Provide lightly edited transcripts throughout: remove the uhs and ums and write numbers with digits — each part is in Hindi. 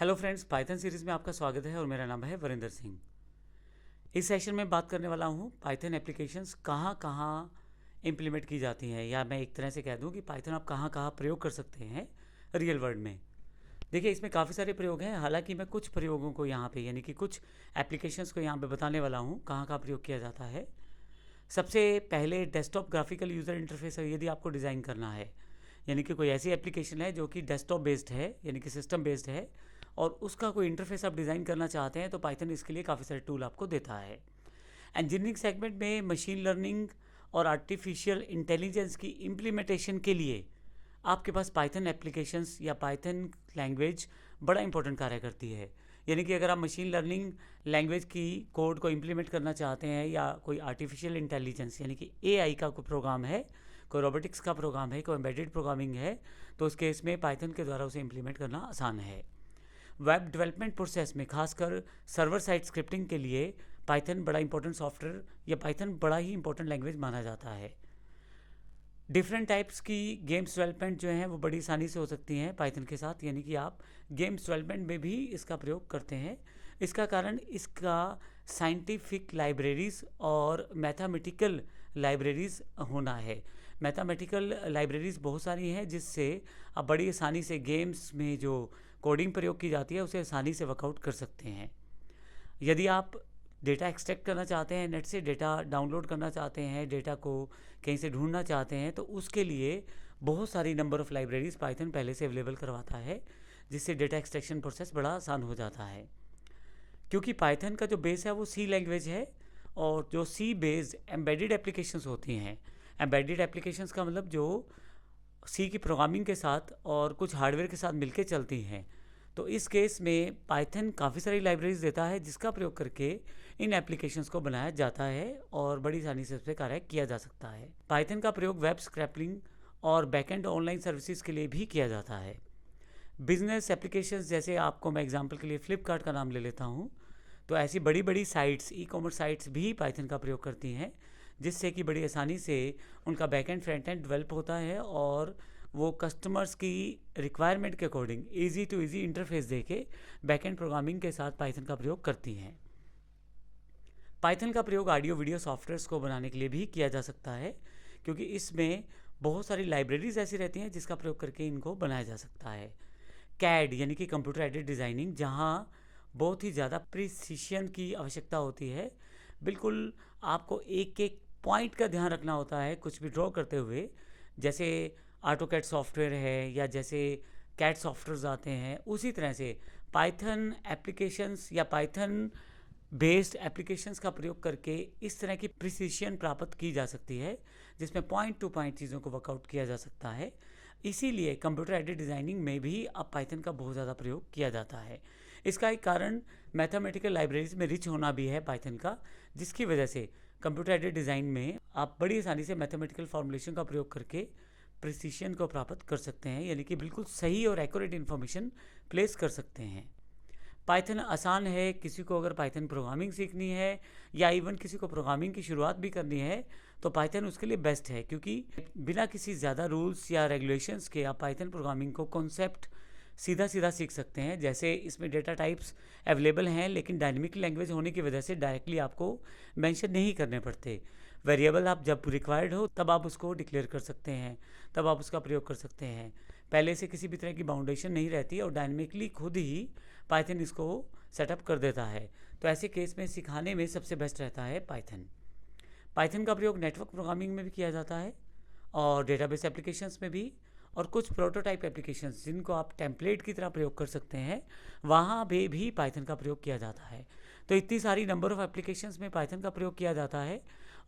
हेलो फ्रेंड्स, पाइथन सीरीज़ में आपका स्वागत है और मेरा नाम है वरिंदर सिंह। इस सेशन में बात करने वाला हूँ पाइथन एप्लीकेशंस कहाँ कहाँ इम्प्लीमेंट की जाती हैं, या मैं एक तरह से कह दूँ कि पाइथन आप कहाँ कहाँ प्रयोग कर सकते हैं रियल वर्ल्ड में। देखिए, इसमें काफ़ी सारे प्रयोग हैं। हालांकि मैं कुछ प्रयोगों को यहाँ पे, यानी कि कुछ एप्लीकेशंस को यहाँ पे बताने वाला हूँ कहाँ कहाँ प्रयोग किया जाता है। सबसे पहले डेस्कटॉप ग्राफिकल यूज़र इंटरफेस यदि आपको डिज़ाइन करना है, यानी कि कोई ऐसी एप्लीकेशन है जो कि डेस्कटॉप बेस्ड है, यानी कि सिस्टम बेस्ड है, और उसका कोई इंटरफेस आप डिज़ाइन करना चाहते हैं, तो पाइथन इसके लिए काफ़ी सारे टूल आपको देता है। इंजीनियरिंग सेगमेंट में मशीन लर्निंग और आर्टिफिशियल इंटेलिजेंस की इम्प्लीमेंटेशन के लिए आपके पास पाइथन एप्लीकेशंस या पाइथन लैंग्वेज बड़ा इंपॉर्टेंट कार्य करती है। यानी कि अगर आप मशीन लर्निंग लैंग्वेज की कोड को इम्प्लीमेंट करना चाहते हैं, या कोई आर्टिफिशियल इंटेलिजेंस यानी कि एआई का कोई प्रोग्राम है, कोई रोबोटिक्स का प्रोग्राम है, कोई एम्बेडेड प्रोग्रामिंग है, तो उस केस में पाइथन के द्वारा उसे इम्प्लीमेंट करना आसान है। वेब डेवलपमेंट प्रोसेस में खासकर सर्वर साइड स्क्रिप्टिंग के लिए पाइथन बड़ा इंपॉर्टेंट सॉफ्टवेयर या पाइथन बड़ा ही इंपॉर्टेंट लैंग्वेज माना जाता है। डिफरेंट टाइप्स की गेम्स डेवलपमेंट जो हैं वो बड़ी आसानी से हो सकती हैं पाइथन के साथ, यानी कि आप गेम्स डेवलपमेंट में भी इसका प्रयोग करते हैं। इसका कारण इसका साइंटिफिक लाइब्रेरीज और मैथमेटिकल लाइब्रेरीज होना है। मैथमेटिकल लाइब्रेरीज बहुत सारी हैं जिससे आप बड़ी आसानी से गेम्स में जो कोडिंग प्रयोग की जाती है उसे आसानी से वर्कआउट कर सकते हैं। यदि आप डेटा एक्सट्रैक्ट करना चाहते हैं, नेट से डेटा डाउनलोड करना चाहते हैं, डेटा को कहीं से ढूंढना चाहते हैं, तो उसके लिए बहुत सारी नंबर ऑफ़ लाइब्रेरीज पाइथन पहले से अवेलेबल करवाता है, जिससे डेटा एक्सट्रैक्शन प्रोसेस बड़ा आसान हो जाता है। क्योंकि पाइथन का जो बेस है वो सी लैंग्वेज है, और जो सी बेस्ड एम्बेडेड एप्लीकेशंस होती हैं, एम्बेडेड एप्लीकेशंस का मतलब जो सी की प्रोग्रामिंग के साथ और कुछ हार्डवेयर के साथ मिलके चलती हैं, तो इस केस में पाइथन काफ़ी सारी लाइब्रेरीज देता है जिसका प्रयोग करके इन एप्लीकेशंस को बनाया जाता है और बड़ी आसानी से उस पर कार्य किया जा सकता है। पाइथन का प्रयोग वेब स्क्रैपलिंग और बैकएंड ऑनलाइन सर्विसेज के लिए भी किया जाता है। बिजनेस एप्लीकेशंस, जैसे आपको मैं एग्जांपल के लिए फ्लिपकार्ट का नाम ले लेता हूँ, तो ऐसी बड़ी बड़ी साइट्स, ई कॉमर्स साइट्स भी पाइथन का प्रयोग करती हैं, जिससे कि बड़ी आसानी से उनका बैकएंड फ्रंट एंड डेवलप होता है और वो कस्टमर्स की रिक्वायरमेंट के according easy to easy interface देके बैकएंड प्रोग्रामिंग के साथ पाइथन का प्रयोग करती हैं। पाइथन का प्रयोग ऑडियो वीडियो सॉफ्टवेयर्स को बनाने के लिए भी किया जा सकता है, क्योंकि इसमें बहुत सारी लाइब्रेरीज ऐसी रहती हैं जिसका प्रयोग करके इनको बनाया जा सकता है। कैड यानी कि कंप्यूटर एडेड डिज़ाइनिंग, जहाँ बहुत ही ज़्यादा प्रिसिशन की आवश्यकता होती है। बिल्कुल आपको एक एक पॉइंट का ध्यान रखना होता है कुछ भी ड्रॉ करते हुए, जैसे ऑटोकैड सॉफ्टवेयर है या जैसे कैड सॉफ्टवेयर्स आते हैं, उसी तरह से पाइथन एप्लीकेशंस या पाइथन बेस्ड एप्लीकेशंस का प्रयोग करके इस तरह की प्रिसिशन प्राप्त की जा सकती है, जिसमें पॉइंट टू पॉइंट चीज़ों को वर्कआउट किया जा सकता है। इसीलिए कंप्यूटर एडेड डिज़ाइनिंग में भी अब पाइथन का बहुत ज़्यादा प्रयोग किया जाता है। इसका एक कारण मैथमेटिकल लाइब्रेरीज में रिच होना भी है पाइथन का, जिसकी वजह से कंप्यूटर एडेड डिज़ाइन में आप बड़ी आसानी से मैथमेटिकल फॉर्मुलेशन का प्रयोग करके प्रिसिशन को प्राप्त कर सकते हैं, यानी कि बिल्कुल सही और एक्यूरेट इन्फॉर्मेशन प्लेस कर सकते हैं। पाइथन आसान है। किसी को अगर पाइथन प्रोग्रामिंग सीखनी है या इवन किसी को प्रोग्रामिंग की शुरुआत भी करनी है, तो पाइथन उसके लिए बेस्ट है, क्योंकि बिना किसी ज़्यादा रूल्स या रेगुलेशंस के आप पाइथन प्रोग्रामिंग को कॉन्सेप्ट सीधा सीधा सीख सकते हैं। जैसे इसमें डेटा टाइप्स अवेलेबल हैं, लेकिन डायनेमिक लैंग्वेज होने की वजह से डायरेक्टली आपको मेंशन नहीं करने पड़ते। वेरिएबल आप जब रिक्वायर्ड हो तब आप उसको डिक्लेयर कर सकते हैं, तब आप उसका प्रयोग कर सकते हैं। पहले से किसी भी तरह की बाउंडेशन नहीं रहती और डायनेमिकली खुद ही पाइथन इसको सेटअप कर देता है। तो ऐसे केस में सिखाने में सबसे बेस्ट रहता है पाइथन। पाइथन का प्रयोग नेटवर्क प्रोग्रामिंग में भी किया जाता है और डेटाबेस एप्लीकेशंस में भी, और कुछ प्रोटोटाइप एप्लीकेशंस जिनको आप टेम्पलेट की तरह प्रयोग कर सकते हैं, वहाँ भी पाइथन का प्रयोग किया जाता है। तो इतनी सारी नंबर ऑफ़ एप्लीकेशंस में पाइथन का प्रयोग किया जाता है।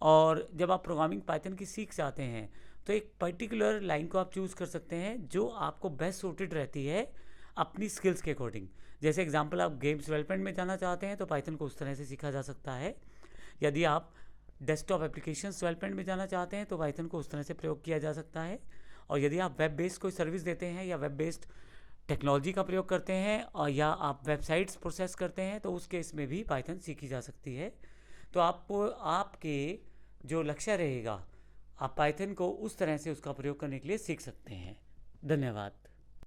और जब आप प्रोग्रामिंग पाइथन की सीख जाते हैं, तो एक पर्टिकुलर लाइन को आप चूज़ कर सकते हैं जो आपको बेस्ट सूटेड रहती है अपनी स्किल्स के अकॉर्डिंग। जैसे एग्जांपल, आप गेम्स डेवलपमेंट में जाना चाहते हैं तो पाइथन को उस तरह से सीखा जा सकता है। यदि आप डेस्कटॉप एप्लीकेशंस डेवलपमेंट में जाना चाहते हैं तो पाइथन को उस तरह से प्रयोग किया जा सकता है। और यदि आप वेब बेस्ड कोई सर्विस देते हैं या वेब बेस्ड टेक्नोलॉजी का प्रयोग करते हैं, और या आप वेबसाइट्स प्रोसेस करते हैं, तो उस केस में भी पाइथन सीखी जा सकती है। तो आपको आपके जो लक्ष्य रहेगा, आप पाइथन को उस तरह से उसका प्रयोग करने के लिए सीख सकते हैं। धन्यवाद।